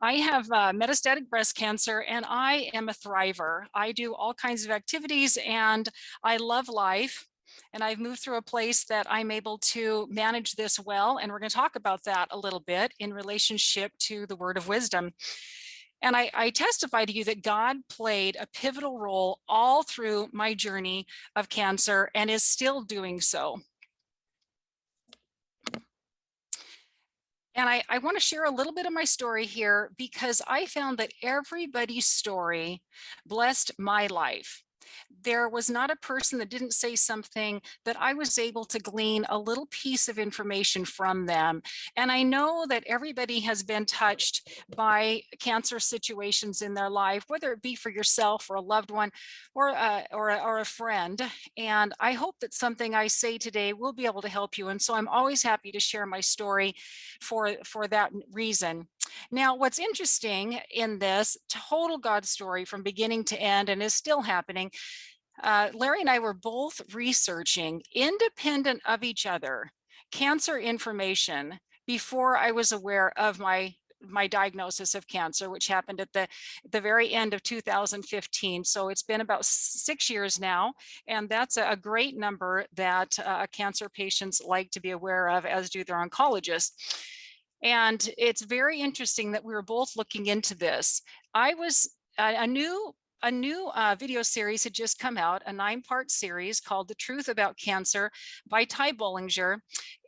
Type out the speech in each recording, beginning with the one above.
I have metastatic breast cancer and I am a thriver. I do all kinds of activities and I love life. And I've moved through a place that I'm able to manage this well. And we're going to talk about that a little bit in relationship to the word of wisdom. And I testify to you that God played a pivotal role all through my journey of cancer and is still doing so. And I want to share a little bit of my story here because I found that everybody's story blessed my life. There was not a person that didn't say something that I was able to glean a little piece of information from them. And I know that everybody has been touched by cancer situations in their life, whether it be for yourself or a loved one or a friend. And I hope that something I say today will be able to help you. And so I'm always happy to share my story for that reason. Now, what's interesting in this total God story from beginning to end, and is still happening, Larry and I were both researching, independent of each other, cancer information before I was aware of my diagnosis of cancer, which happened at the very end of 2015. So it's been about 6 years now, and that's a great number that cancer patients like to be aware of, as do their oncologists. And it's very interesting that we were both looking into this. I was a new video series had just come out, a 9-part series called The Truth About Cancer by Ty Bollinger.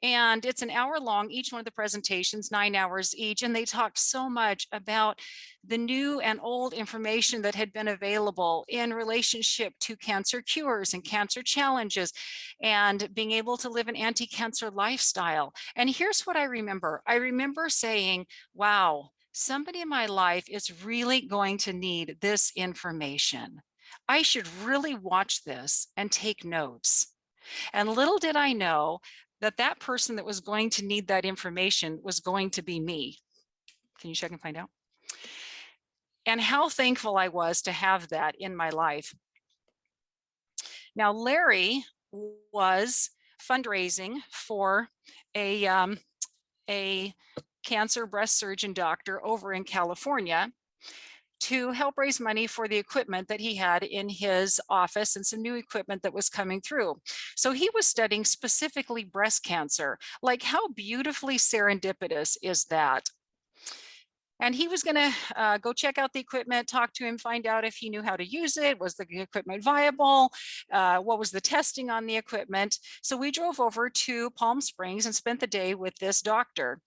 And it's an hour long, each one of the presentations, 9 hours each. And they talked so much about the new and old information that had been available in relationship to cancer cures and cancer challenges and being able to live an anti-cancer lifestyle. And here's what I remember. I remember saying, wow, somebody in my life is really going to need this information. I should really watch this and take notes. And little did I know that that person that was going to need that information was going to be me. Can you check and find out? And how thankful I was to have that in my life. Now, Larry was fundraising for a cancer breast surgeon doctor over in California to help raise money for the equipment that he had in his office and some new equipment that was coming through. So he was studying specifically breast cancer. Like, how beautifully serendipitous is that? And he was going to go check out the equipment, talk to him, find out if he knew how to use it. Was the equipment viable? What was the testing on the equipment? So we drove over to Palm Springs and spent the day with this doctor.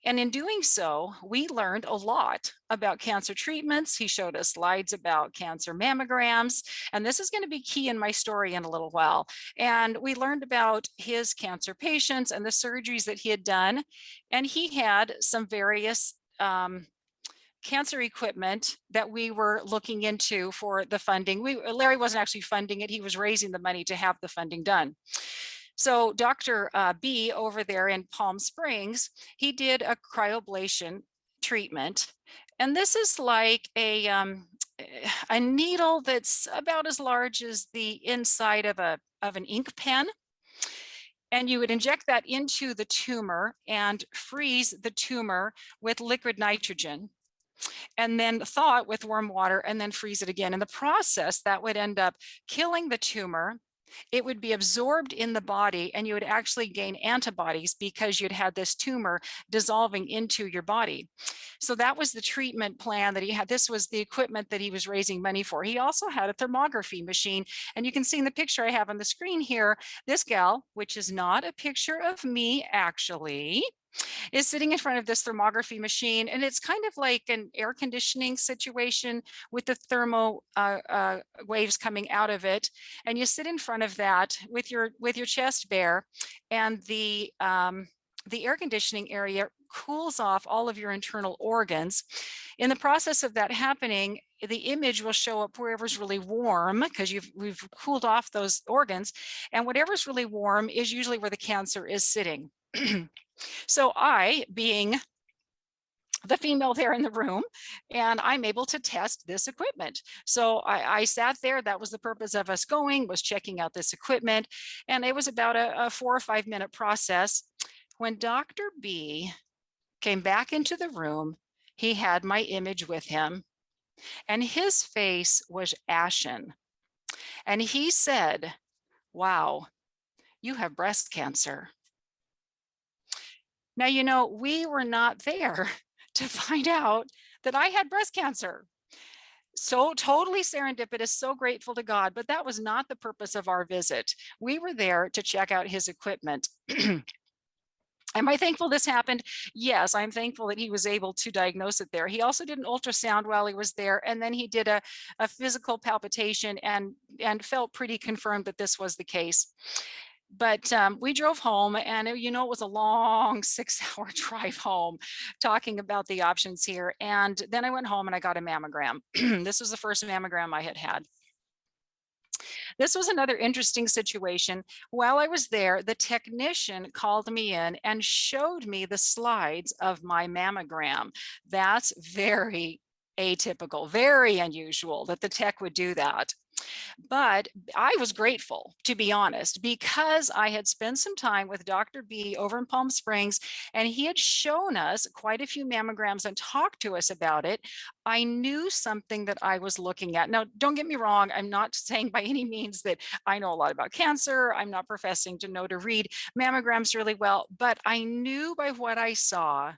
And in doing so, we learned a lot about cancer treatments. He showed us slides about cancer mammograms. And this is going to be key in my story in a little while. And we learned about his cancer patients and the surgeries that he had done. And he had some various cancer equipment that we were looking into for the funding. Larry wasn't actually funding it. He was raising the money to have the funding done. So Dr. B over there in Palm Springs, he did a cryoablation treatment. And this is like a needle that's about as large as the inside of an ink pen. And you would inject that into the tumor and freeze the tumor with liquid nitrogen, and then thaw it with warm water and then freeze it again. In the process, that would end up killing the tumor. It would be absorbed in the body and you would actually gain antibodies because you'd had this tumor dissolving into your body. So that was the treatment plan that he had. This was the equipment that he was raising money for. He also had a thermography machine. And you can see in the picture I have on the screen here, this gal, which is not a picture of me actually, is sitting in front of this thermography machine. And it's kind of like an air conditioning situation with the thermo waves coming out of it. And you sit in front of that with your chest bare, and the air conditioning area cools off all of your internal organs. In the process of that happening, the image will show up wherever's really warm because we've cooled off those organs. And whatever's really warm is usually where the cancer is sitting. So I, being the female there in the room, and I'm able to test this equipment. So I sat there. That was the purpose of us going, was checking out this equipment. And it was about a 4 or 5 minute process. When Dr. B came back into the room, he had my image with him, and his face was ashen. And he said, "Wow, you have breast cancer." Now, we were not there to find out that I had breast cancer. So totally serendipitous, so grateful to God, but that was not the purpose of our visit. We were there to check out his equipment. Am I thankful this happened? Yes, I'm thankful that he was able to diagnose it there. He also did an ultrasound while he was there, and then he did a physical palpitation and felt pretty confirmed that this was the case. But we drove home, and it was a long 6-hour drive home, talking about the options here. And then I went home and I got a mammogram. This was the first mammogram I had had. This was another interesting situation. While I was there, the technician called me in and showed me the slides of my mammogram. That's very atypical, very unusual that the tech would do that. But I was grateful, to be honest, because I had spent some time with Dr. B over in Palm Springs, and he had shown us quite a few mammograms and talked to us about it. I knew something that I was looking at. Now, don't get me wrong. I'm not saying by any means that I know a lot about cancer. I'm not professing to know to read mammograms really well, but I knew by what I saw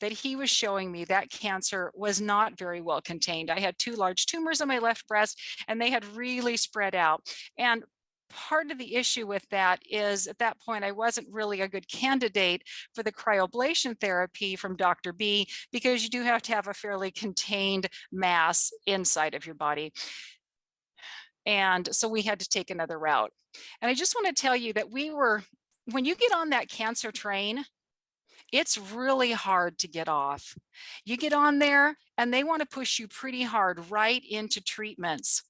that he was showing me that cancer was not very well contained. I had 2 large tumors on my left breast, and they had really spread out. And part of the issue with that is at that point, I wasn't really a good candidate for the cryoablation therapy from Dr. B, because you do have to have a fairly contained mass inside of your body. And so we had to take another route. And I just want to tell you that when you get on that cancer train, it's really hard to get off. You get on there and they want to push you pretty hard right into treatments.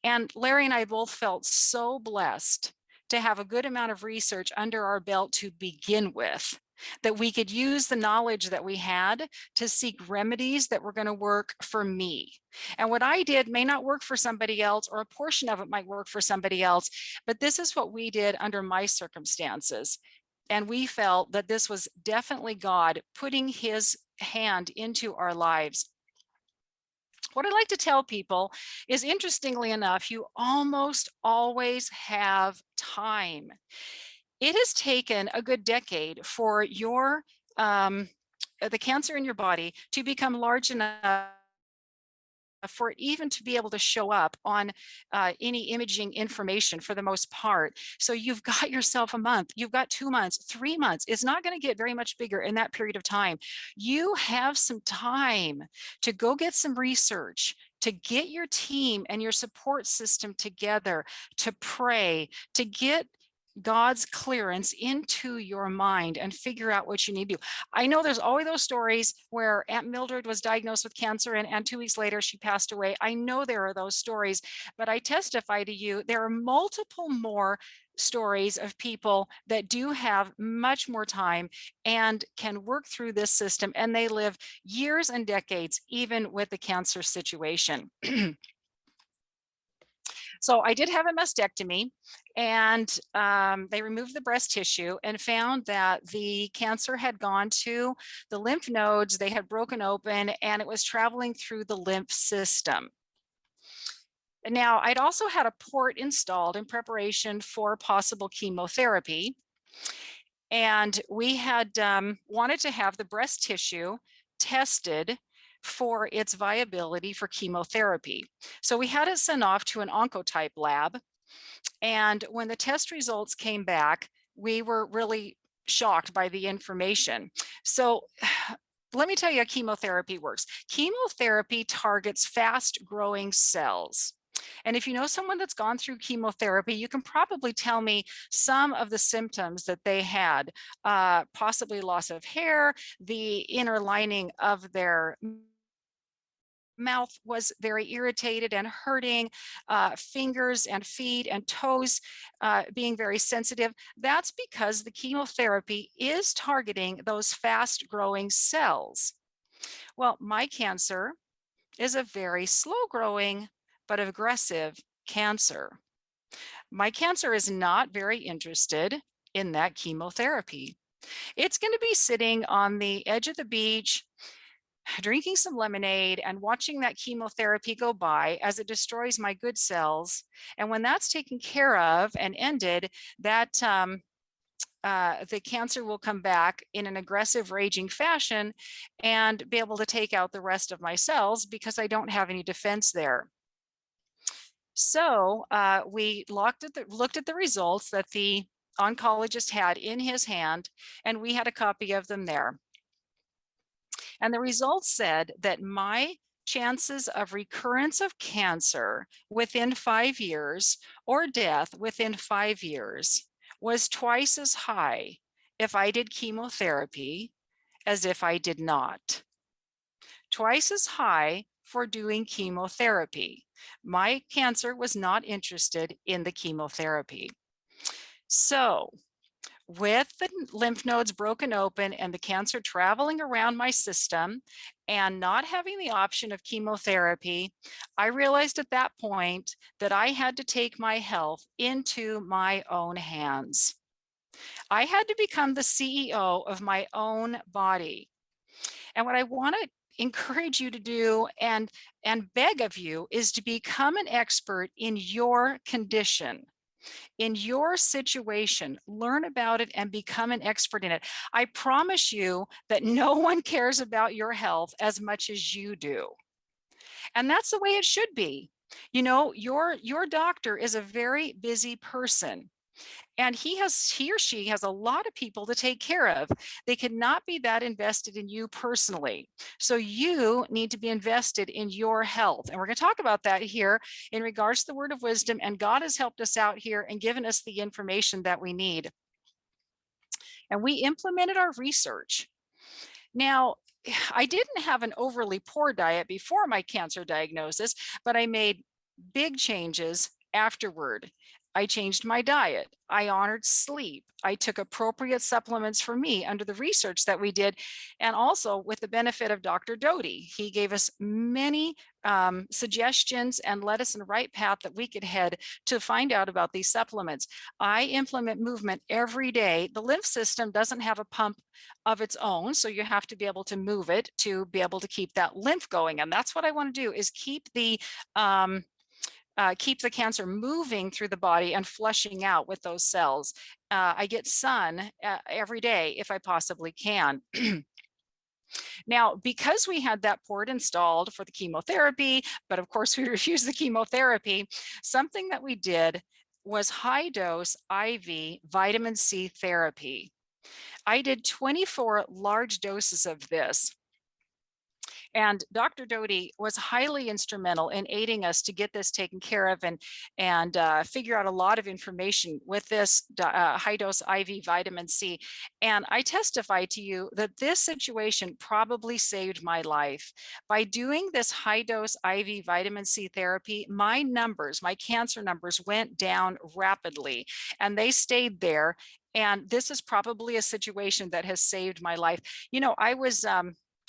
And Larry and I both felt so blessed to have a good amount of research under our belt to begin with, that we could use the knowledge that we had to seek remedies that were going to work for me. And what I did may not work for somebody else, or a portion of it might work for somebody else, but this is what we did under my circumstances. And we felt that this was definitely God putting his hand into our lives. What I like to tell people is, interestingly enough, you almost always have time. It has taken a good decade for the cancer in your body to become large enough for it even to be able to show up on any imaging information for the most part. So you've got yourself a month, you've got 2 months, 3 months. It's not going to get very much bigger in that period of time. You have some time to go get some research, to get your team and your support system together, to pray, to get God's clearance into your mind and figure out what you need to do. I know there's always those stories where Aunt Mildred was diagnosed with cancer and 2 weeks later she passed away. I know there are those stories, but I testify to you, there are multiple more stories of people that do have much more time and can work through this system, and they live years and decades, even with the cancer situation. So I did have a mastectomy, and they removed the breast tissue and found that the cancer had gone to the lymph nodes. They had broken open and it was traveling through the lymph system. Now, I'd also had a port installed in preparation for possible chemotherapy. And we had wanted to have the breast tissue tested for its viability for chemotherapy. So we had it sent off to an oncotype lab. And when the test results came back, we were really shocked by the information. So let me tell you how chemotherapy works. Chemotherapy targets fast-growing cells. And if you know someone that's gone through chemotherapy, you can probably tell me some of the symptoms that they had, possibly loss of hair, the inner lining of their mouth was very irritated and hurting, fingers and feet and toes being very sensitive. That's because the chemotherapy is targeting those fast-growing cells. Well, my cancer is a very slow-growing but aggressive cancer. My cancer is not very interested in that chemotherapy. It's going to be sitting on the edge of the beach, drinking some lemonade and watching that chemotherapy go by as it destroys my good cells. And when that's taken care of and ended, that the cancer will come back in an aggressive, raging fashion and be able to take out the rest of my cells because I don't have any defense there. So we looked at the results that the oncologist had in his hand, and we had a copy of them there. And the results said that my chances of recurrence of cancer within 5 years or death within 5 years was twice as high if I did chemotherapy as if I did not. Twice as high for doing chemotherapy. My cancer was not interested in the chemotherapy. So with the lymph nodes broken open and the cancer traveling around my system and not having the option of chemotherapy, I realized at that point that I had to take my health into my own hands. I had to become the CEO of my own body. And what I want to encourage you to do and beg of you is to become an expert in your condition, in your situation. Learn about it and become an expert in it. I promise you that no one cares about your health as much as you do. And that's the way it should be. You know, your doctor is a very busy person. And he or she has a lot of people to take care of. They cannot be that invested in you personally. So you need to be invested in your health. And we're going to talk about that here in regards to the word of wisdom. And God has helped us out here and given us the information that we need. And we implemented our research. Now, I didn't have an overly poor diet before my cancer diagnosis, but I made big changes afterward. I changed my diet. I honored sleep. I took appropriate supplements for me under the research that we did, and also with the benefit of Dr. Doty. He gave us many suggestions and led us in the right path that we could head to find out about these supplements. I implement movement every day. The lymph system doesn't have a pump of its own, so you have to be able to move it to be able to keep that lymph going. And that's what I want to do, is keep the cancer moving through the body and flushing out with those cells. I get sun every day if I possibly can. Now, because we had that port installed for the chemotherapy, but of course we refused the chemotherapy, something that we did was high dose IV vitamin C therapy. I did 24 large doses of this. And Dr. Doty was highly instrumental in aiding us to get this taken care of and figure out a lot of information with this high dose IV vitamin C. And I testify to you that this situation probably saved my life. By doing this high dose IV vitamin C therapy, my cancer numbers went down rapidly, and they stayed there. And this is probably a situation that has saved my life. You know,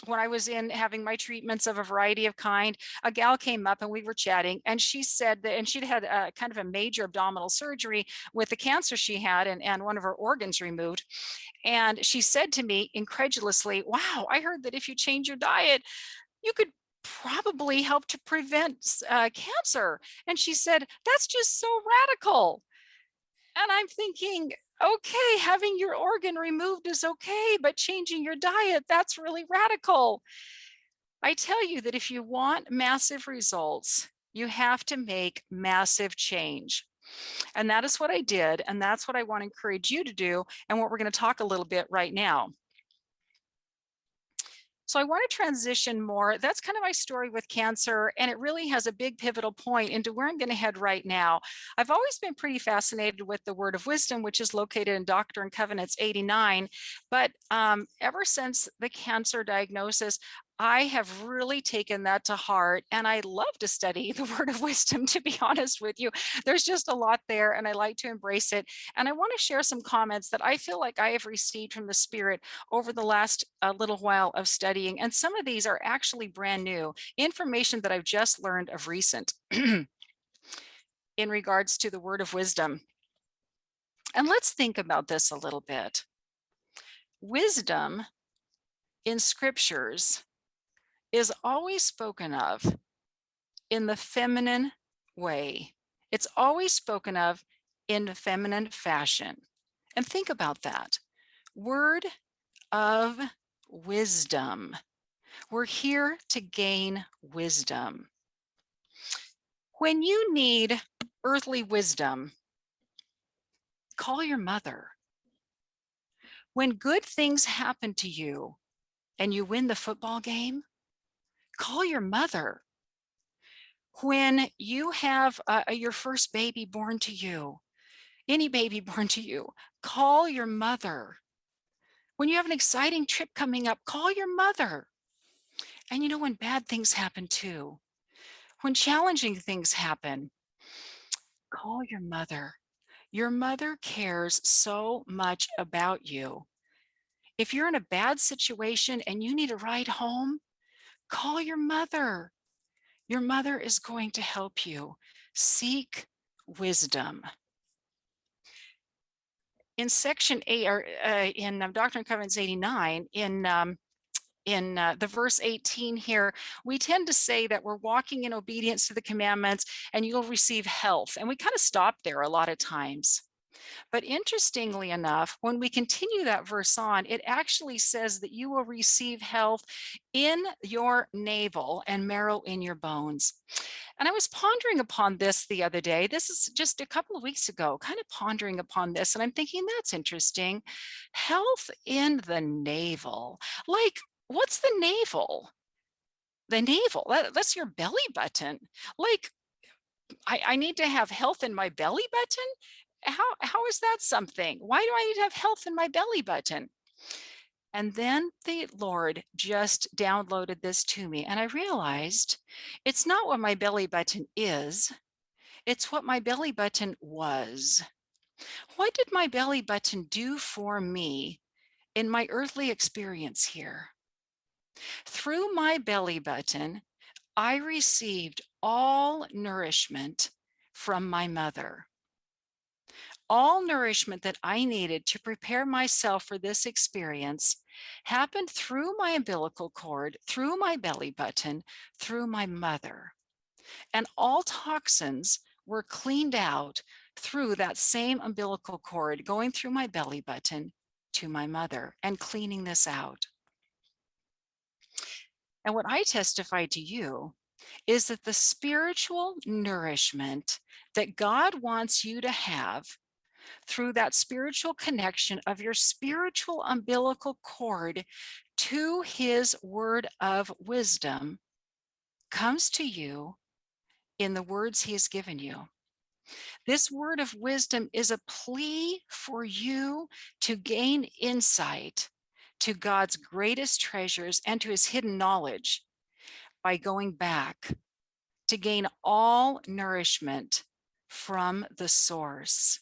when I was in having my treatments of a variety of kind, a gal came up and we were chatting, and she said that, and she'd had a kind of a major abdominal surgery with the cancer she had and one of her organs removed. And she said to me incredulously, "Wow, I heard that if you change your diet, you could probably help to prevent cancer." And she said, "That's just so radical." And I'm thinking, okay, having your organ removed is okay, but changing your diet, that's really radical. I tell you that if you want massive results, you have to make massive change. And that is what I did. And that's what I want to encourage you to do, and what we're going to talk a little bit right now. So I want to transition more. That's kind of my story with cancer, and it really has a big pivotal point into where I'm going to head right now. I've always been pretty fascinated with the word of wisdom, which is located in Doctrine and Covenants 89. But ever since the cancer diagnosis, I have really taken that to heart, and I love to study the word of wisdom, to be honest with you. There's just a lot there, and I like to embrace it. And I want to share some comments that I feel like I have received from the Spirit over the last little while of studying. And some of these are actually brand new information that I've just learned of recent in regards to the word of wisdom. And let's think about this a little bit. Wisdom in scriptures is always spoken of in the feminine way. It's always spoken of in feminine fashion. And think about that. Word of wisdom. We're here to gain wisdom. When you need earthly wisdom, call your mother. When good things happen to you and you win the football game, call your mother. When you have your first baby born to you, any baby born to you, call your mother. When you have an exciting trip coming up, call your mother. And you know, when bad things happen too, when challenging things happen, call your mother. Your mother cares so much about you. If you're in a bad situation and you need a ride home, call your mother. Your mother is going to help you. Seek wisdom. In section 8, or in Doctrine and Covenants 89, in the verse 18 here, we tend to say that we're walking in obedience to the commandments and you'll receive health. And we kind of stop there a lot of times. But interestingly enough, when we continue that verse on, it actually says that you will receive health in your navel and marrow in your bones. And I was pondering upon this the other day. This is just a couple of weeks ago, kind of pondering upon this. And I'm thinking, that's interesting. Health in the navel. Like, what's the navel? The navel, that's your belly button. Like, I need to have health in my belly button? How is that something? Why do I need to have health in my belly button? And then the Lord just downloaded this to me, and I realized it's not what my belly button is, it's what my belly button was. What did my belly button do for me in my earthly experience here? Through my belly button, I received all nourishment from my mother. All nourishment that I needed to prepare myself for this experience happened through my umbilical cord, through my belly button, through my mother. And all toxins were cleaned out through that same umbilical cord, going through my belly button to my mother and cleaning this out. And what I testify to you is that the spiritual nourishment that God wants you to have through that spiritual connection of your spiritual umbilical cord to his word of wisdom comes to you in the words he has given you. This word of wisdom is a plea for you to gain insight to God's greatest treasures and to his hidden knowledge by going back to gain all nourishment from the source.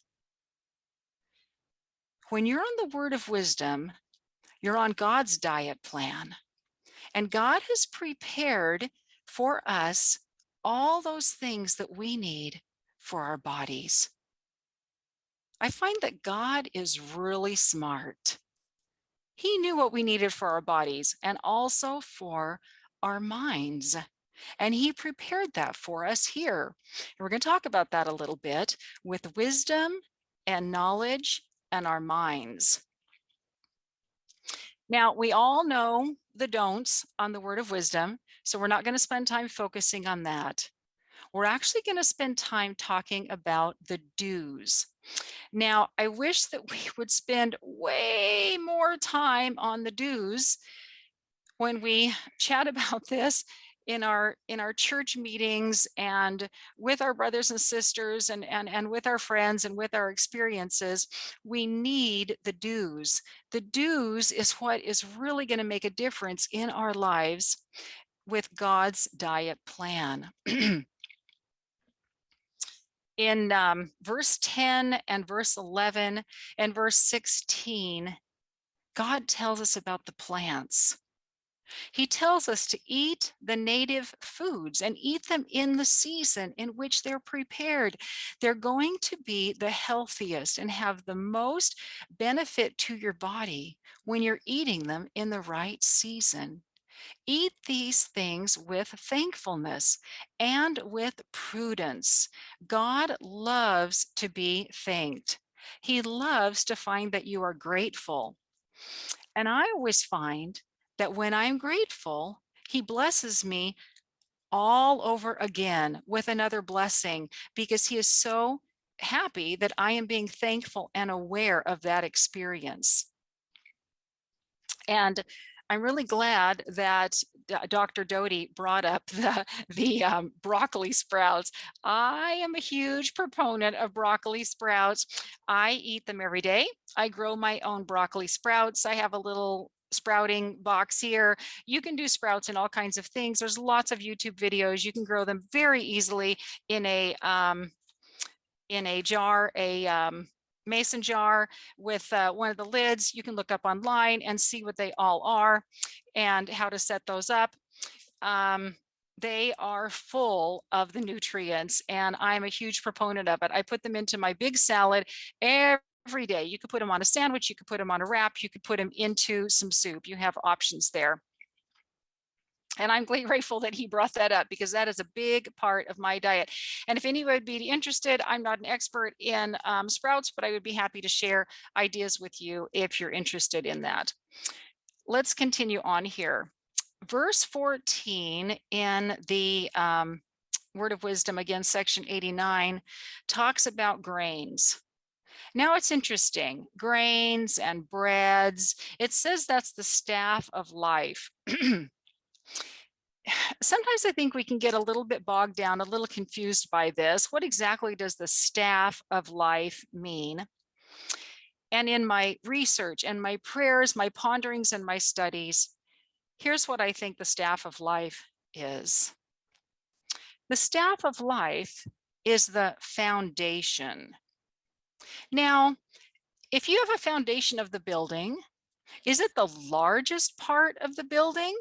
When you're on the word of wisdom, you're on God's diet plan. And God has prepared for us all those things that we need for our bodies. I find that God is really smart. He knew what we needed for our bodies and also for our minds. And he prepared that for us here. And we're going to talk about that a little bit with wisdom and knowledge and our minds. Now, we all know the don'ts on the word of wisdom, so we're not going to spend time focusing on that. We're actually going to spend time talking about the do's. Now, I wish that we would spend way more time on the do's when we chat about this in our church meetings and with our brothers and sisters and with our friends and with our experiences. We need the do's. The do's is what is really going to make a difference in our lives with God's diet plan. In verse 10 and verse 11 and verse 16, God tells us about the plants. He tells us to eat the native foods and eat them in the season in which they're prepared. They're going to be the healthiest and have the most benefit to your body when you're eating them in the right season. Eat these things with thankfulness and with prudence. God loves to be thanked. He loves to find that you are grateful. And I always find that when I'm grateful, He blesses me all over again with another blessing because He is so happy that I am being thankful and aware of that experience. And I'm really glad that Dr. Doty brought up the broccoli sprouts. I am a huge proponent of broccoli sprouts. I eat them every day. I grow my own broccoli sprouts. I have a little sprouting box here. You can do sprouts in all kinds of things. There's lots of YouTube videos. You can grow them very easily in a jar, mason jar with one of the lids. You can look up online and see what they all are and how to set those up. They are full of the nutrients, and I'm a huge proponent of it. I put them into my big salad every day. You could put them on a sandwich, you could put them on a wrap, you could put them into some soup. You have options there. And I'm grateful that he brought that up because that is a big part of my diet. And if anybody would be interested, I'm not an expert in sprouts, but I would be happy to share ideas with you if you're interested in that. Let's continue on here. Verse 14 in the Word of Wisdom, again, section 89, talks about grains. Now it's interesting, grains and breads. It says that's the staff of life. Sometimes I think we can get a little bit bogged down, a little confused by this. What exactly does the staff of life mean? And in my research and my prayers, my ponderings and my studies, here's what I think the staff of life is. The staff of life is the foundation. Now, if you have a foundation of the building, is it the largest part of the building?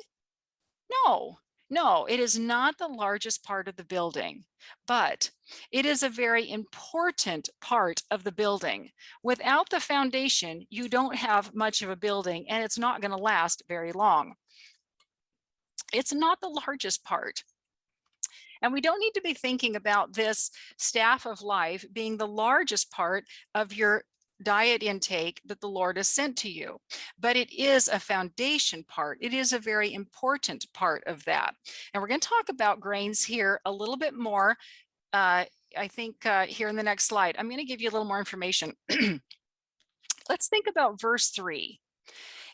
No, no, it is not the largest part of the building, but it is a very important part of the building. Without the foundation, you don't have much of a building, and it's not going to last very long. It's not the largest part. And we don't need to be thinking about this staff of life being the largest part of your diet intake that the Lord has sent to you, but it is a foundation part. It is a very important part of that. And we're going to talk about grains here a little bit more. I think here in the next slide, I'm going to give you a little more information. Let's think about verse 3.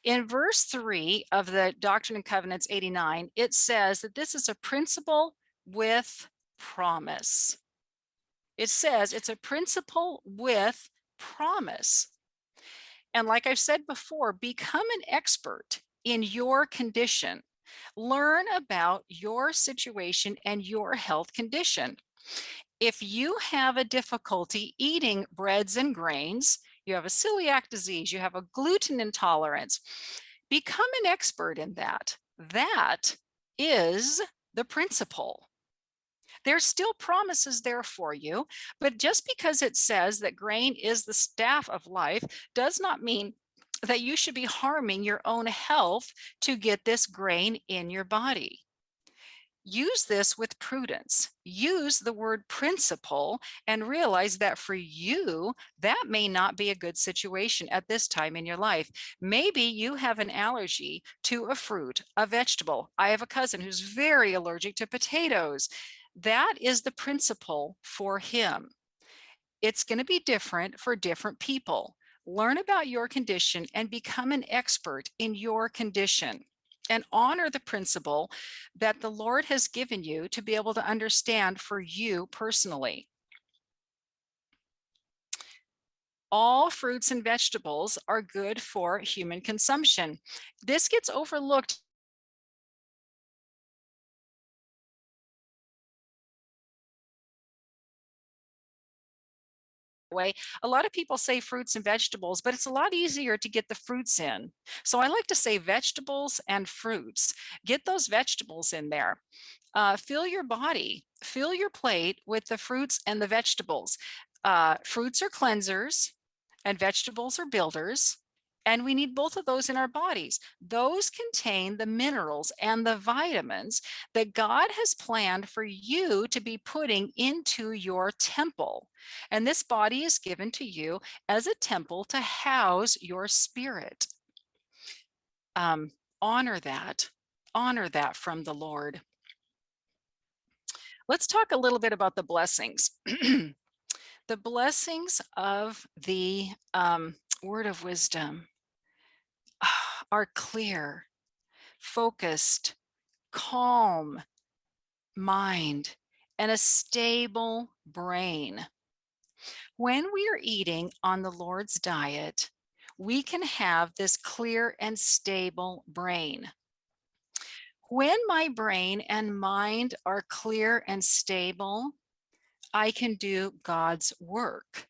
In verse 3 of the Doctrine and Covenants 89, it says that this is a principle with promise. It says it's a principle with promise. And like I've said before, become an expert in your condition. Learn about your situation and your health condition. If you have a difficulty eating breads and grains, you have a celiac disease, you have a gluten intolerance, become an expert in that. That is the principle. There's still promises there for you, but just because it says that grain is the staff of life does not mean that you should be harming your own health to get this grain in your body. Use this with prudence. Use the word principle and realize that for you, that may not be a good situation at this time in your life. Maybe you have an allergy to a fruit, a vegetable. I have a cousin who's very allergic to potatoes. That is the principle for him. It's going to be different for different people. Learn about your condition and become an expert in your condition. And honor the principle that the Lord has given you to be able to understand for you personally. All fruits and vegetables are good for human consumption. This gets overlooked way. A lot of people say fruits and vegetables, but it's a lot easier to get the fruits in. So I like to say vegetables and fruits. Get those vegetables in there. Fill your body, fill your plate with the fruits and the vegetables. Fruits are cleansers and vegetables are builders. And we need both of those in our bodies. Those contain the minerals and the vitamins that God has planned for you to be putting into your temple. And this body is given to you as a temple to house your spirit. Honor that. Honor that from the Lord. Let's talk a little bit about the blessings. The blessings of the word of wisdom are clear, focused, calm mind, and a stable brain. When we are eating on the Lord's diet, we can have this clear and stable brain. When my brain and mind are clear and stable, I can do God's work.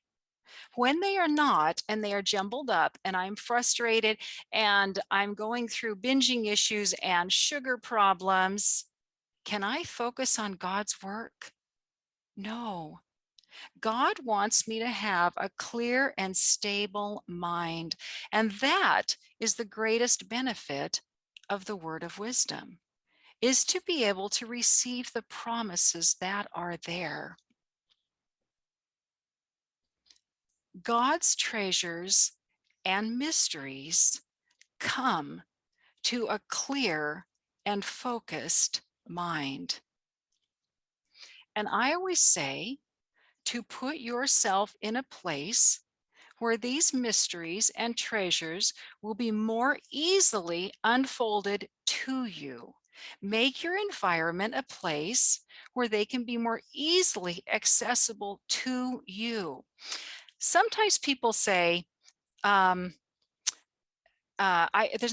When they are not, and they are jumbled up, and I'm frustrated, and I'm going through binging issues and sugar problems, can I focus on God's work? No. God wants me to have a clear and stable mind. And that is the greatest benefit of the word of wisdom, is to be able to receive the promises that are there. God's treasures and mysteries come to a clear and focused mind. And I always say to put yourself in a place where these mysteries and treasures will be more easily unfolded to you. Make your environment a place where they can be more easily accessible to you. Sometimes people say, there's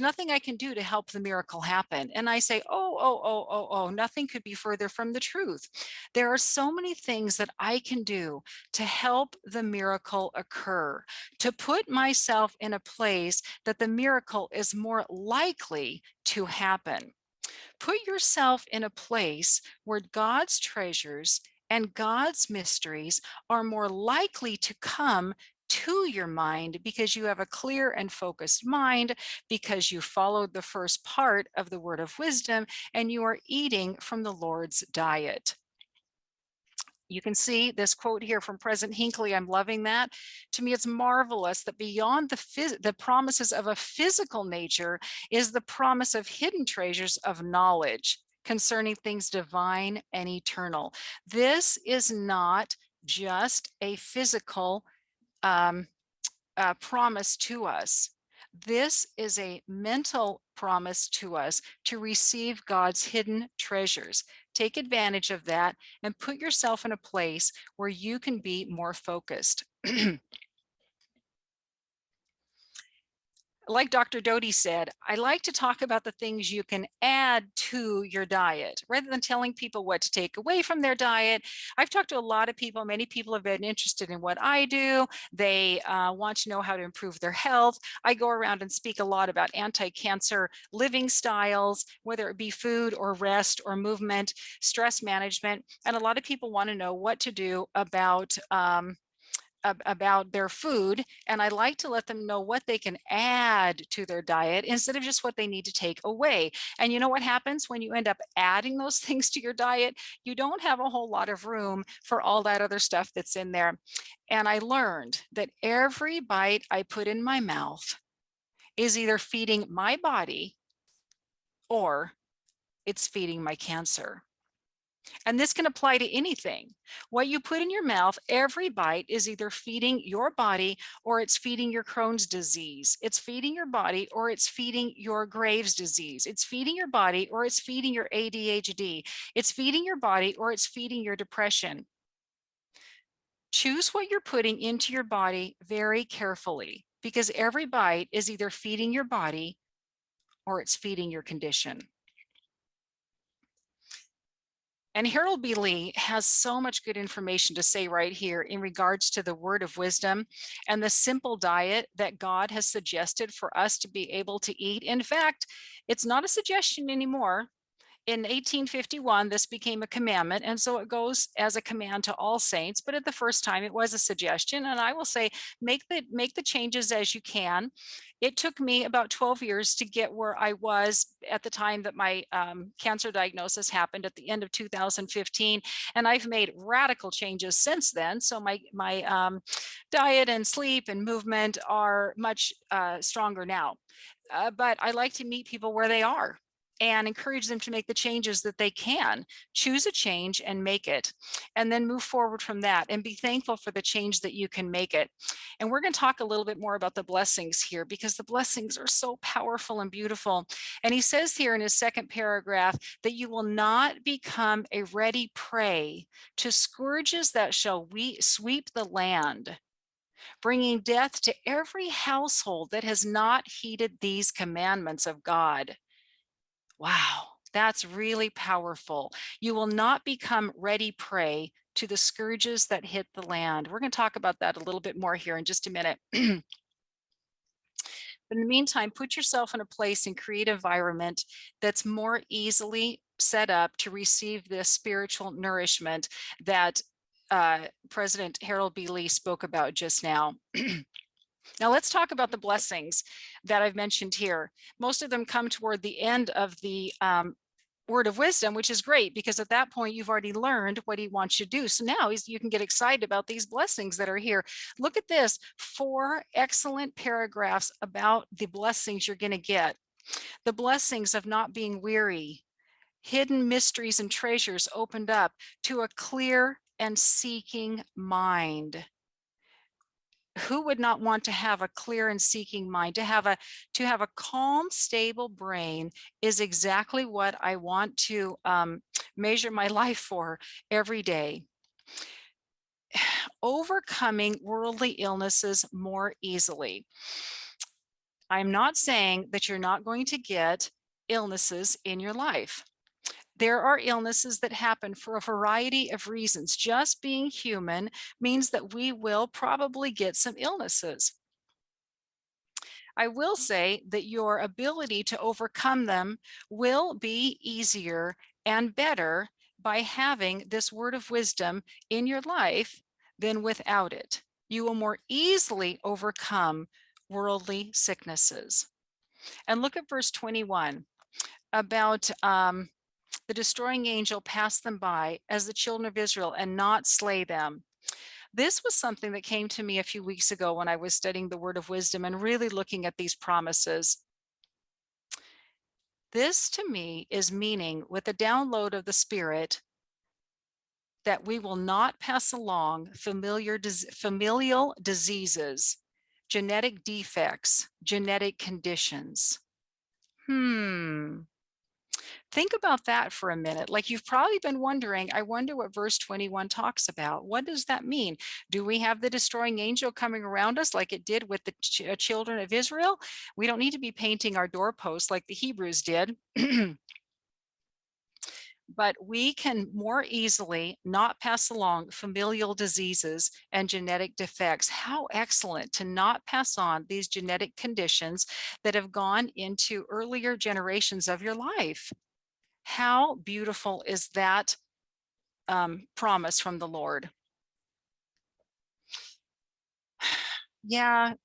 nothing I can do to help the miracle happen. And I say, nothing could be further from the truth. There are so many things that I can do to help the miracle occur, to put myself in a place that the miracle is more likely to happen. Put yourself in a place where God's treasures and God's mysteries are more likely to come to your mind because you have a clear and focused mind, because you followed the first part of the word of wisdom, and you are eating from the Lord's diet. You can see this quote here from President Hinckley. I'm loving that. To me, it's marvelous that beyond the promises of a physical nature is the promise of hidden treasures of knowledge concerning things divine and eternal. This is not just a physical promise to us. This is a mental promise to us to receive God's hidden treasures. Take advantage of that and put yourself in a place where you can be more focused. Like Dr. Doty said, I like to talk about the things you can add to your diet rather than telling people what to take away from their diet. I've talked to a lot of people. Many people have been interested in what I do. They want to know how to improve their health. I go around and speak a lot about anti-cancer living styles, whether it be food or rest or movement, stress management. And a lot of people want to know what to do about their food, and I like to let them know what they can add to their diet instead of just what they need to take away. And you know what happens when you end up adding those things to your diet? You don't have a whole lot of room for all that other stuff that's in there. And I learned that every bite I put in my mouth is either feeding my body or it's feeding my cancer. And this can apply to anything. What you put in your mouth, every bite is either feeding your body or it's feeding your Crohn's disease. It's feeding your body or it's feeding your Graves' disease. It's feeding your body or it's feeding your ADHD. It's feeding your body or it's feeding your depression. Choose what you're putting into your body very carefully, because every bite is either feeding your body or it's feeding your condition. And Harold B. Lee has so much good information to say right here in regards to the word of wisdom and the simple diet that God has suggested for us to be able to eat. In fact, it's not a suggestion anymore. In 1851, this became a commandment, and so it goes as a command to all saints. But at the first time, it was a suggestion, and I will say, make the changes as you can. It took me about 12 years to get where I was at the time that my cancer diagnosis happened at the end of 2015, and I've made radical changes since then. So my diet and sleep and movement are much stronger now. But I like to meet people where they are and encourage them to make the changes that they can. Choose a change and make it, and then move forward from that and be thankful for the change that you can make it. And we're going to talk a little bit more about the blessings here, because the blessings are so powerful and beautiful. And he says here in his second paragraph that you will not become a ready prey to scourges that shall sweep the land, bringing death to every household that has not heeded these commandments of God. Wow, that's really powerful. You will not become ready prey to the scourges that hit the land. We're going to talk about that a little bit more here in just a minute. But in the meantime, put yourself in a place and create an environment that's more easily set up to receive this spiritual nourishment that President Harold B. Lee spoke about just now. Now let's talk about the blessings that I've mentioned here. Most of them come toward the end of the word of wisdom, which is great, because at that point you've already learned what he wants you to do. So now you can get excited about these blessings that are here. Look at this, 4 excellent paragraphs about the blessings you're going to get. The blessings of not being weary, hidden mysteries and treasures opened up to a clear and seeking mind. Who would not want to have a clear and seeking mind? To have a calm, stable brain is exactly what I want to measure my life for every day. Overcoming worldly illnesses more easily. I'm not saying that you're not going to get illnesses in your life. There are illnesses that happen for a variety of reasons. Just being human means that we will probably get some illnesses. I will say that your ability to overcome them will be easier and better by having this word of wisdom in your life than without it. You will more easily overcome worldly sicknesses. And look at verse 21 about the destroying angel passed them by as the children of Israel and not slay them. This was something that came to me a few weeks ago when I was studying the word of wisdom and really looking at these promises. This to me is meaning, with the download of the Spirit, that we will not pass along familial diseases, genetic defects, genetic conditions. Think about that for a minute. Like, you've probably been wondering, I wonder what verse 21 talks about. What does that mean? Do we have the destroying angel coming around us like it did with the children of Israel? We don't need to be painting our doorposts like the Hebrews did. But we can more easily not pass along familial diseases and genetic defects. How excellent to not pass on these genetic conditions that have gone into earlier generations of your life. How beautiful is that promise from the Lord? Yeah,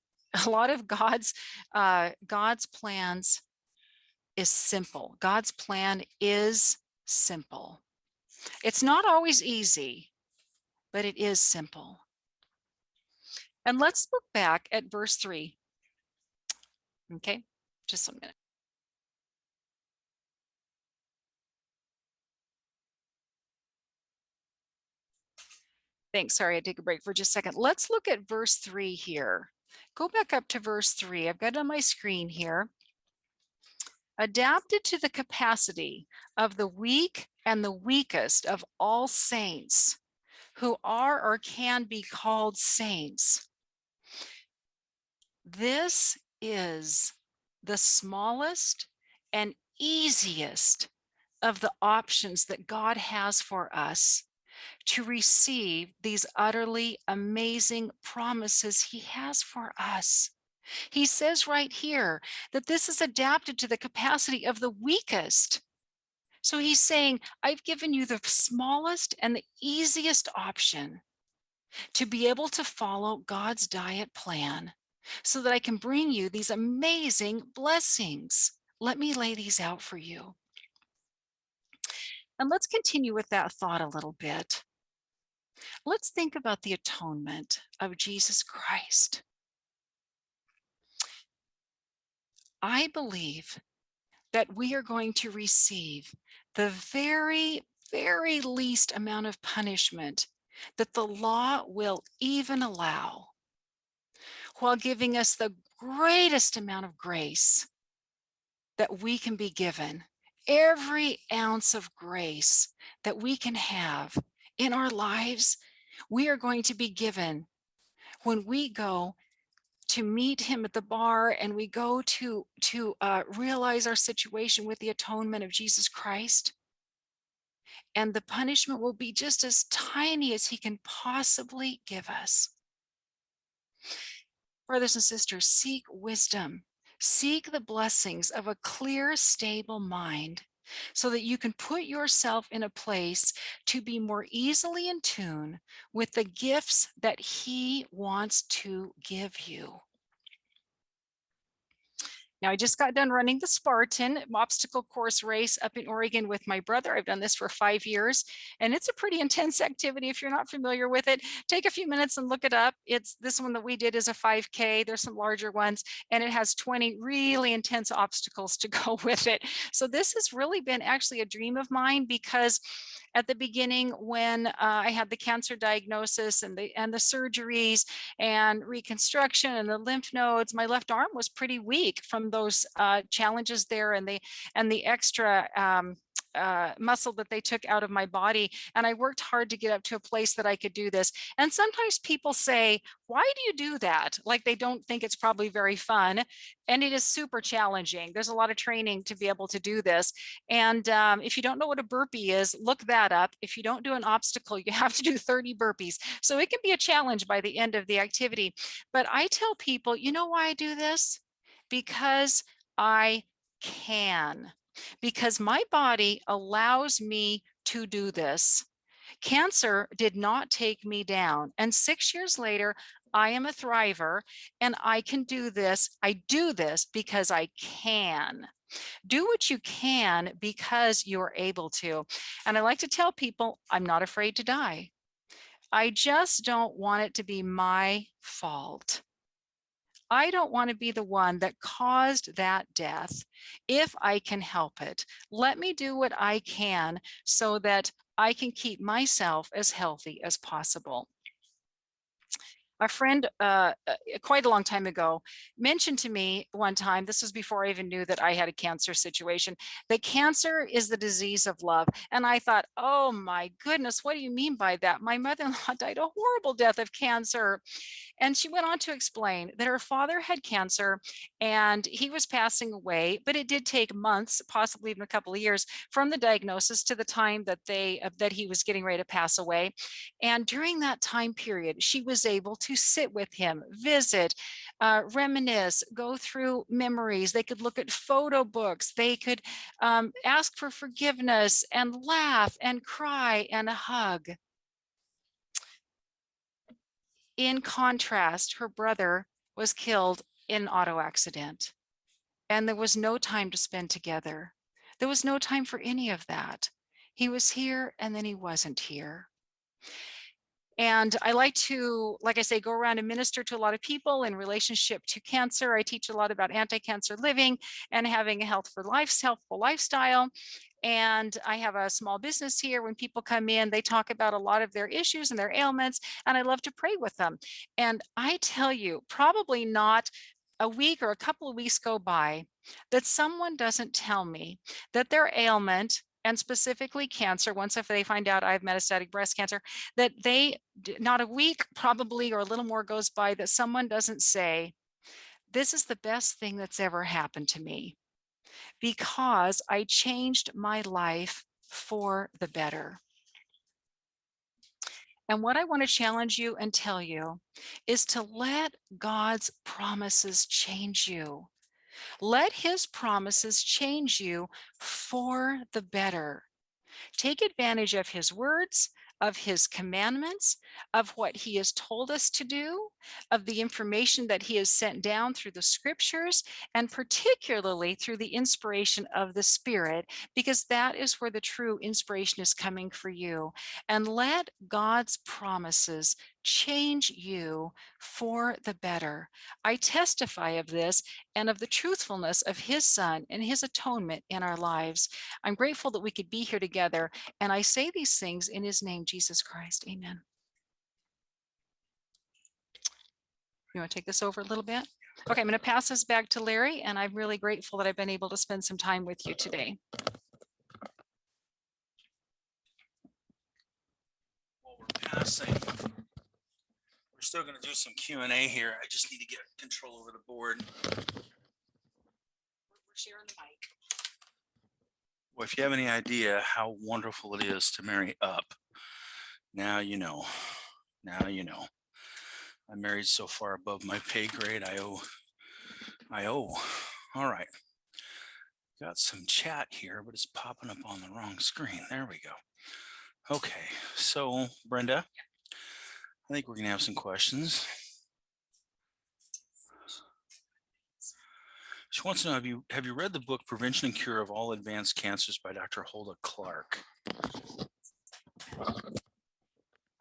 a lot of God's plans is simple. God's plan is simple. It's not always easy, but it is simple. And let's look back at verse 3. Okay, just a minute. Thanks. Sorry, I take a break for just a second. Let's look at verse 3 here. Go back up to verse 3. I've got it on my screen here. Adapted to the capacity of the weak and the weakest of all saints who are or can be called saints. This is the smallest and easiest of the options that God has for us to receive these utterly amazing promises he has for us. He says right here that this is adapted to the capacity of the weakest. So he's saying, I've given you the smallest and the easiest option to be able to follow God's diet plan so that I can bring you these amazing blessings. Let me lay these out for you. And let's continue with that thought a little bit. Let's think about the atonement of Jesus Christ. I believe that we are going to receive the very, very least amount of punishment that the law will even allow, while giving us the greatest amount of grace that we can be given. Every ounce of grace that we can have in our lives, we are going to be given when we go to meet him at the bar and we go to realize our situation with the atonement of Jesus Christ. And the punishment will be just as tiny as he can possibly give us. Brothers and sisters, seek wisdom. Seek the blessings of a clear, stable mind so that you can put yourself in a place to be more easily in tune with the gifts that he wants to give you. Now, I just got done running the Spartan obstacle course race up in Oregon with my brother. I've done this for 5 years, and it's a pretty intense activity. If you're not familiar with it, take a few minutes and look it up. It's this one that we did is a 5K. There's some larger ones, and it has 20 really intense obstacles to go with it. So this has really been actually a dream of mine, because at the beginning, when I had the cancer diagnosis and the surgeries and reconstruction and the lymph nodes, my left arm was pretty weak from those challenges there, and the extra muscle that they took out of my body. And I worked hard to get up to a place that I could do this. And sometimes people say, why do you do that? Like they don't think it's probably very fun. And it is super challenging. There's a lot of training to be able to do this. And if you don't know what a burpee is, look that up. If you don't do an obstacle, you have to do 30 burpees. So it can be a challenge by the end of the activity. But I tell people, you know why I do this? Because I can. Because my body allows me to do this. Cancer did not take me down. And 6 years later, I am a thriver and I can do this. I do this because I can. Do what you can because you're able to. And I like to tell people, I'm not afraid to die. I just don't want it to be my fault. I don't want to be the one that caused that death if I can help it. Let me do what I can so that I can keep myself as healthy as possible. A friend quite a long time ago mentioned to me one time, this was before I even knew that I had a cancer situation, that cancer is the disease of love. And I thought, oh my goodness, what do you mean by that? My mother-in-law died a horrible death of cancer. And she went on to explain that her father had cancer and he was passing away, but it did take months, possibly even a couple of years, from the diagnosis to the time that that he was getting ready to pass away. And during that time period, she was able to sit with him, visit, reminisce, go through memories. They could look at photo books. They could ask for forgiveness and laugh and cry and hug. In contrast, her brother was killed in an auto accident, and there was no time to spend together. There was no time for any of that. He was here and then he wasn't here. And I like to, like I say, go around and minister to a lot of people in relationship to cancer. I teach a lot about anti-cancer living and having a healthful lifestyle. And I have a small business here. When people come in, they talk about a lot of their issues and their ailments, and I love to pray with them. And I tell you, probably not a week or a couple of weeks go by that someone doesn't tell me that their ailment, and specifically cancer, once if they find out I have metastatic breast cancer, that not a week probably or a little more goes by that someone doesn't say, this is the best thing that's ever happened to me, because I changed my life for the better. And what I want to challenge you and tell you is to let God's promises change you. Let his promises change you for the better. Take advantage of his words, of his commandments, of what he has told us to do, of the information that he has sent down through the scriptures, and particularly through the inspiration of the Spirit, because that is where the true inspiration is coming for you. And let God's promises change you for the better. I testify of this and of the truthfulness of his Son and his atonement in our lives. I'm grateful that we could be here together. And I say these things in his name, Jesus Christ. Amen. You want to take this over a little bit? Okay, I'm going to pass this back to Larry, and I'm really grateful that I've been able to spend some time with you today. While we're passing, we're still going to do some Q&A here. I just need to get control over the board. We're sharing the mic. Well, if you have any idea how wonderful it is to marry up, now you know. Now you know. I'm married so far above my pay grade, I owe. All right. Got some chat here, but it's popping up on the wrong screen. There we go. Okay, so Brenda, I think we're going to have some questions. She wants to know, have you read the book Prevention and Cure of All Advanced Cancers by Dr. Hulda Clark?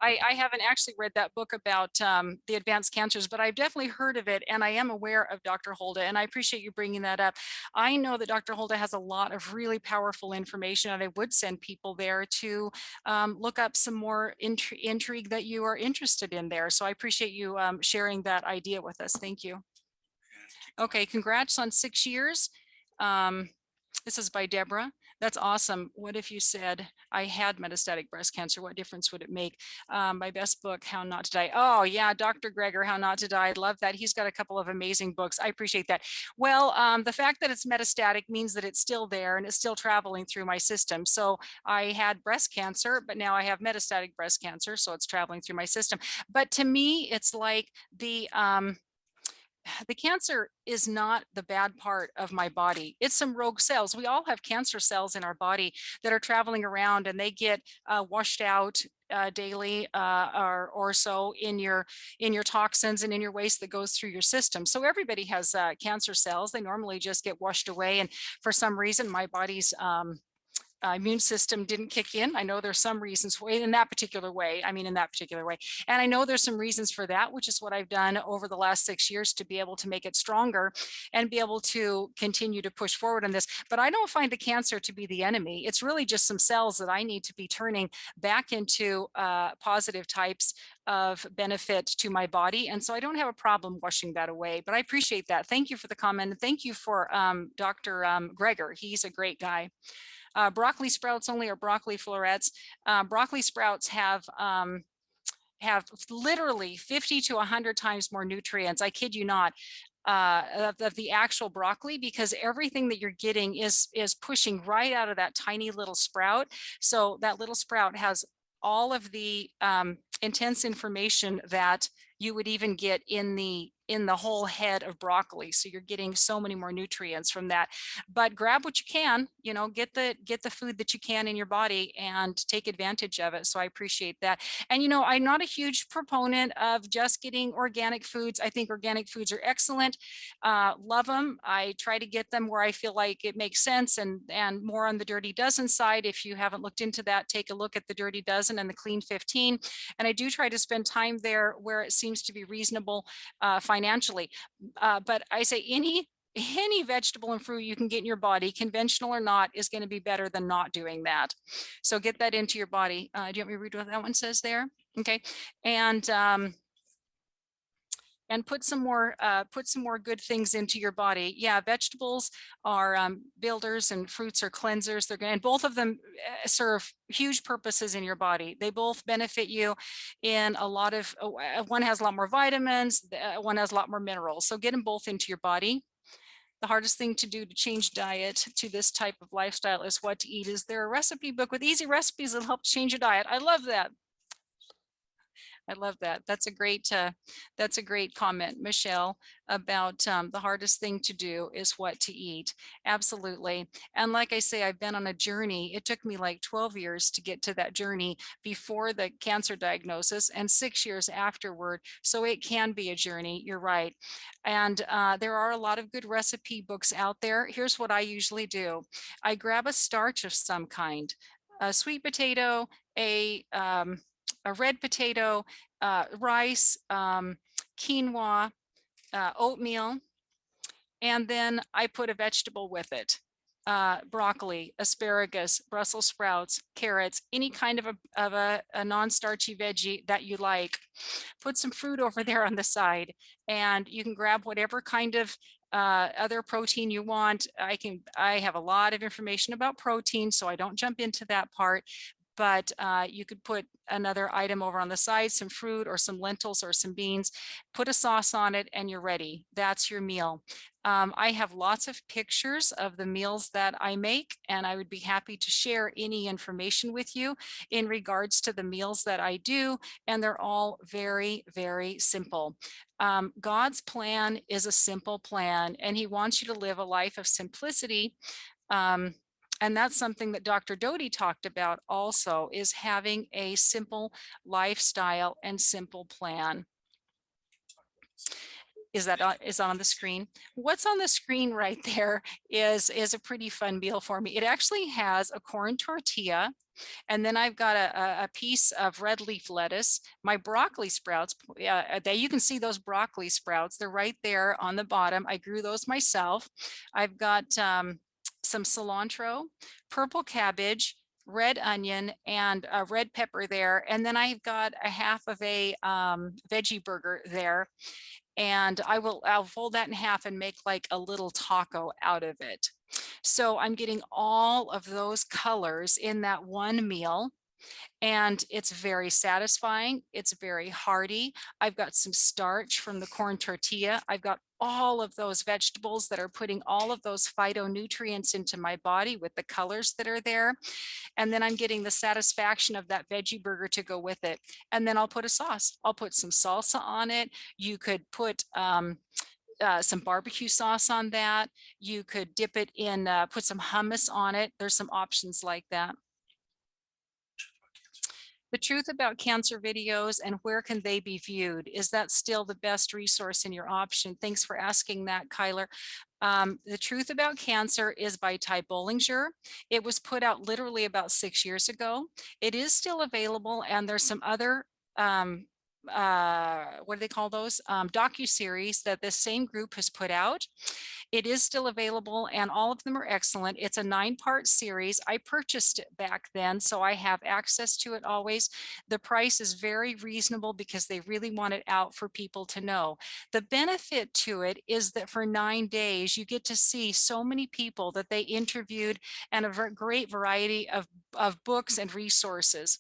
I haven't actually read that book about the advanced cancers, but I've definitely heard of it, and I am aware of Dr. Hulda, and I appreciate you bringing that up. I know that Dr. Hulda has a lot of really powerful information, and I would send people there to look up some more intrigue that you are interested in there. So I appreciate you sharing that idea with us. Thank you. Okay, congrats on 6 years. This is by Deborah. That's awesome. What if you said, I had metastatic breast cancer? What difference would it make? My best book, How Not to Die. Oh yeah, Dr. Greger, How Not to Die. I love that. He's got a couple of amazing books. I appreciate that. Well, the fact that it's metastatic means that it's still there and it's still traveling through my system. So I had breast cancer, but now I have metastatic breast cancer. So it's traveling through my system. But to me, it's like the cancer is not the bad part of my body. It's some rogue cells. We all have cancer cells in our body that are traveling around, and they get washed out daily or so in your toxins and in your waste that goes through your system. So everybody has cancer cells. They normally just get washed away, and for some reason my body's immune system didn't kick in. I know there's some reasons for it in that particular way. And I know there's some reasons for that, which is what I've done over the last 6 years to be able to make it stronger and be able to continue to push forward on this. But I don't find the cancer to be the enemy. It's really just some cells that I need to be turning back into positive types of benefit to my body. And so I don't have a problem washing that away, but I appreciate that. Thank you for the comment. And thank you for Dr. Greger. He's a great guy. Broccoli sprouts only, or broccoli florets. Broccoli sprouts have literally 50 to 100 times more nutrients. I kid you not. Of the actual broccoli, because everything that you're getting is pushing right out of that tiny little sprout. So that little sprout has all of the intense information that you would even get in the whole head of broccoli. So you're getting so many more nutrients from that. But grab what you can, get the food that you can in your body and take advantage of it. So I appreciate that. And I'm not a huge proponent of just getting organic foods. I think organic foods are excellent. Love them. I try to get them where I feel like it makes sense, and more on the Dirty Dozen side. If you haven't looked into that, take a look at the Dirty Dozen and the Clean 15. And I do try to spend time there where it seems to be reasonable financially. But I say any vegetable and fruit you can get in your body, conventional or not, is going to be better than not doing that. So get that into your body. Do you want me to read what that one says there? Okay. And put some more good things into your body. Yeah, vegetables are builders and fruits are cleansers. And both of them serve huge purposes in your body. They both benefit you in a lot of, one has a lot more vitamins, one has a lot more minerals. So get them both into your body. The hardest thing to do to change diet to this type of lifestyle is what to eat. Is there a recipe book with easy recipes that help change your diet? I love that. I love that. That's a great comment, Michelle, about the hardest thing to do is what to eat. Absolutely. And like I say, I've been on a journey. It took me like 12 years to get to that journey before the cancer diagnosis and 6 years afterward. So it can be a journey. You're right. And there are a lot of good recipe books out there. Here's what I usually do. I grab a starch of some kind, a sweet potato, a red potato, rice, quinoa, oatmeal, and then I put a vegetable with it. Broccoli, asparagus, Brussels sprouts, carrots, any kind of a non-starchy veggie that you like. Put some fruit over there on the side, and you can grab whatever kind of other protein you want. I have a lot of information about protein, so I don't jump into that part, but you could put another item over on the side, some fruit or some lentils or some beans, put a sauce on it, and you're ready. That's your meal. I have lots of pictures of the meals that I make, and I would be happy to share any information with you in regards to the meals that I do, and they're all very, very simple. God's plan is a simple plan, and he wants you to live a life of simplicity. And that's something that Dr. Doty talked about also, is having a simple lifestyle and simple plan. Is that on the screen? What's on the screen right there is a pretty fun meal for me. It actually has a corn tortilla, and then I've got a piece of red leaf lettuce, my broccoli sprouts. You can see those broccoli sprouts. They're right there on the bottom. I grew those myself. I've got some cilantro, purple cabbage, red onion, and red pepper there. And then I've got a half of a veggie burger there. And I'll fold that in half and make like a little taco out of it. So I'm getting all of those colors in that one meal, and it's very satisfying. It's very hearty. I've got some starch from the corn tortilla. I've got all of those vegetables that are putting all of those phytonutrients into my body with the colors that are there. And then I'm getting the satisfaction of that veggie burger to go with it. And then I'll put a sauce. I'll put some salsa on it. You could put some barbecue sauce on that. You could dip it in, put some hummus on it. There's some options like that. The Truth About Cancer videos and where can they be viewed? Is that still the best resource in your option? Thanks for asking that, Kyler. The Truth About Cancer is by Ty Bollinger. It was put out literally about 6 years ago. It is still available, and there's some other what do they call those? Docu-series that this same group has put out. It is still available, and all of them are excellent. It's a 9-part series. I purchased it back then, so I have access to it always. The price is very reasonable because they really want it out for people to know. The benefit to it is that for 9 days, you get to see so many people that they interviewed and a great variety of books and resources.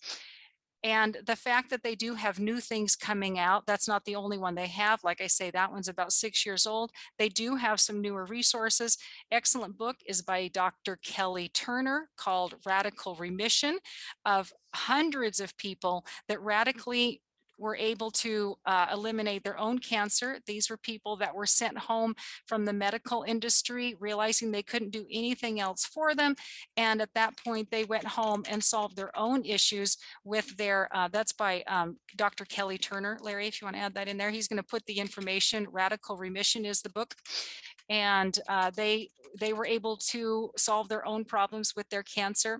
And the fact that they do have new things coming out, that's not the only one they have. Like I say, that one's about 6 years old. They do have some newer resources. Excellent book is by Dr. Kelly Turner called Radical Remission, of hundreds of people that radically were able to eliminate their own cancer. These were people that were sent home from the medical industry, realizing they couldn't do anything else for them. And at that point, they went home and solved their own issues with their, that's by Dr. Kelly Turner. Larry, if you want to add that in there, he's going to put the information. Radical Remission is the book. And they were able to solve their own problems with their cancer.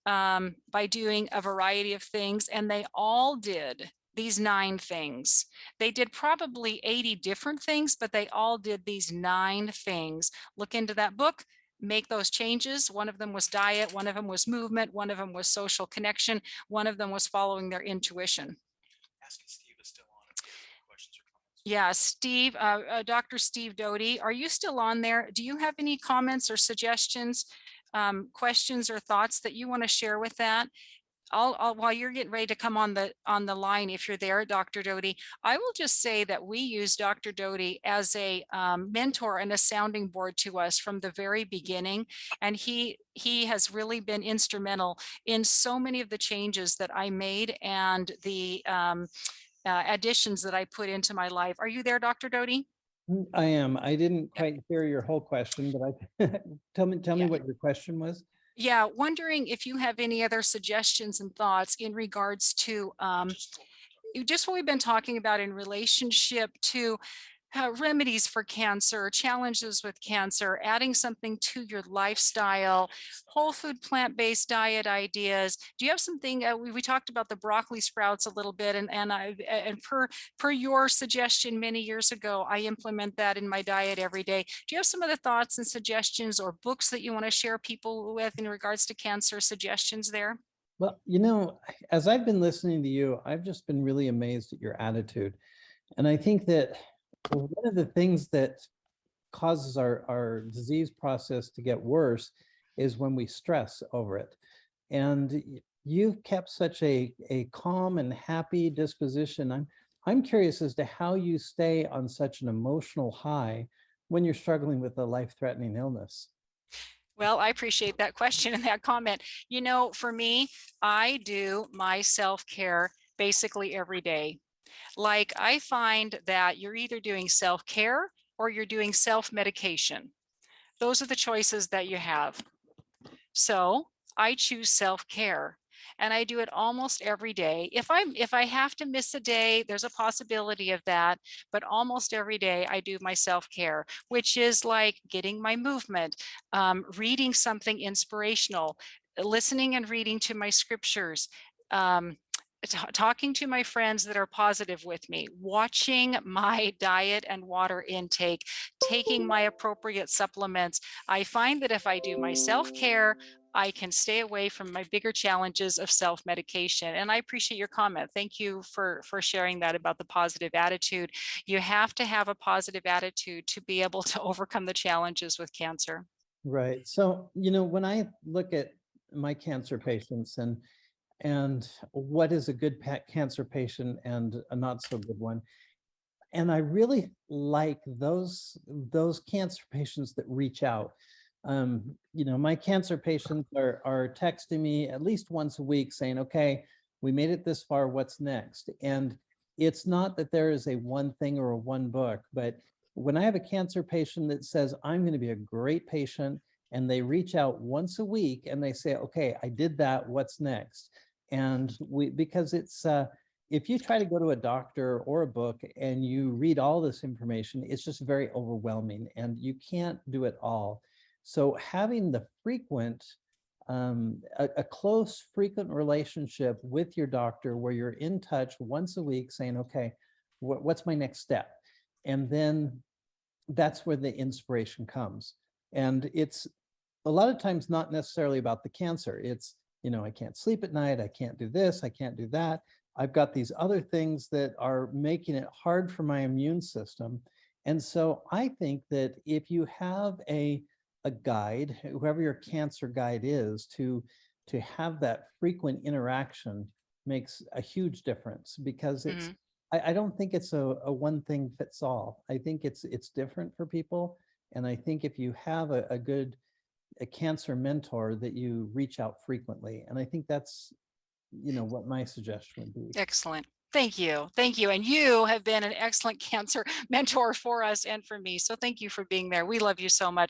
By doing a variety of things, and they all did these 9 things. They did probably 80 different things, but they all did these 9 things. Look into that book, make those changes. One of them was diet, one of them was movement, one of them was social connection, one of them was following their intuition. Asking Steve is still on. If you have any questions or comments. Yeah, Steve, Dr. Steve Doty, are you still on there? Do you have any comments or suggestions, questions or thoughts that you want to share with that? while you're getting ready to come on the line, if you're there, Dr. Doty, I will just say that we use Dr. Doty as a mentor and a sounding board to us from the very beginning, and he has really been instrumental in so many of the changes that I made and the additions that I put into my life. Are you there, Dr. Doty? I am. I didn't quite hear your whole question, but tell me Yeah. what your question was. Yeah, wondering if you have any other suggestions and thoughts in regards to just what we've been talking about in relationship to remedies for cancer, challenges with cancer, adding something to your lifestyle, whole food, plant-based diet ideas. Do you have something? We talked about the broccoli sprouts a little bit, and per your suggestion many years ago, I implement that in my diet every day. Do you have some other thoughts and suggestions or books that you want to share people with in regards to cancer suggestions there? Well, as I've been listening to you, I've just been really amazed at your attitude. And I think that one of the things that causes our disease process to get worse is when we stress over it. And you've kept such a calm and happy disposition. I'm curious as to how you stay on such an emotional high when you're struggling with a life-threatening illness. Well, I appreciate that question and that comment. For me, I do my self-care basically every day. Like, I find that you're either doing self-care or you're doing self-medication. Those are the choices that you have. So I choose self-care, and I do it almost every day. If I have to miss a day, there's a possibility of that, but almost every day I do my self-care, which is like getting my movement, reading something inspirational, listening and reading to my scriptures, um, talking to my friends that are positive with me, watching my diet and water intake, taking my appropriate supplements. I find that if I do my self-care, I can stay away from my bigger challenges of self-medication. And I appreciate your comment. Thank you for sharing that about the positive attitude. You have to have a positive attitude to be able to overcome the challenges with cancer. Right. So, when I look at my cancer patients and what is a good cancer patient and a not so good one, and I really like those cancer patients that reach out. My cancer patients are texting me at least once a week saying, okay, we made it this far, what's next? And it's not that there is a one thing or a one book, but when I have a cancer patient that says, I'm going to be a great patient, and they reach out once a week and they say, okay, I did that, what's next? And because it's, if you try to go to a doctor or a book and you read all this information, it's just very overwhelming and you can't do it all. So having the a close, frequent relationship with your doctor where you're in touch once a week saying, okay, what's my next step? And then that's where the inspiration comes. And it's a lot of times not necessarily about the cancer. It's, I can't sleep at night. I can't do this. I can't do that. I've got these other things that are making it hard for my immune system. And so I think that if you have a guide, whoever your cancer guide is, to have that frequent interaction makes a huge difference, because it's, I don't think it's a one thing fits all. I think it's different for people. And I think if you have a good cancer mentor, that you reach out frequently. And I think that's, what my suggestion would be. Excellent. Thank you. Thank you. And you have been an excellent cancer mentor for us and for me. So thank you for being there. We love you so much.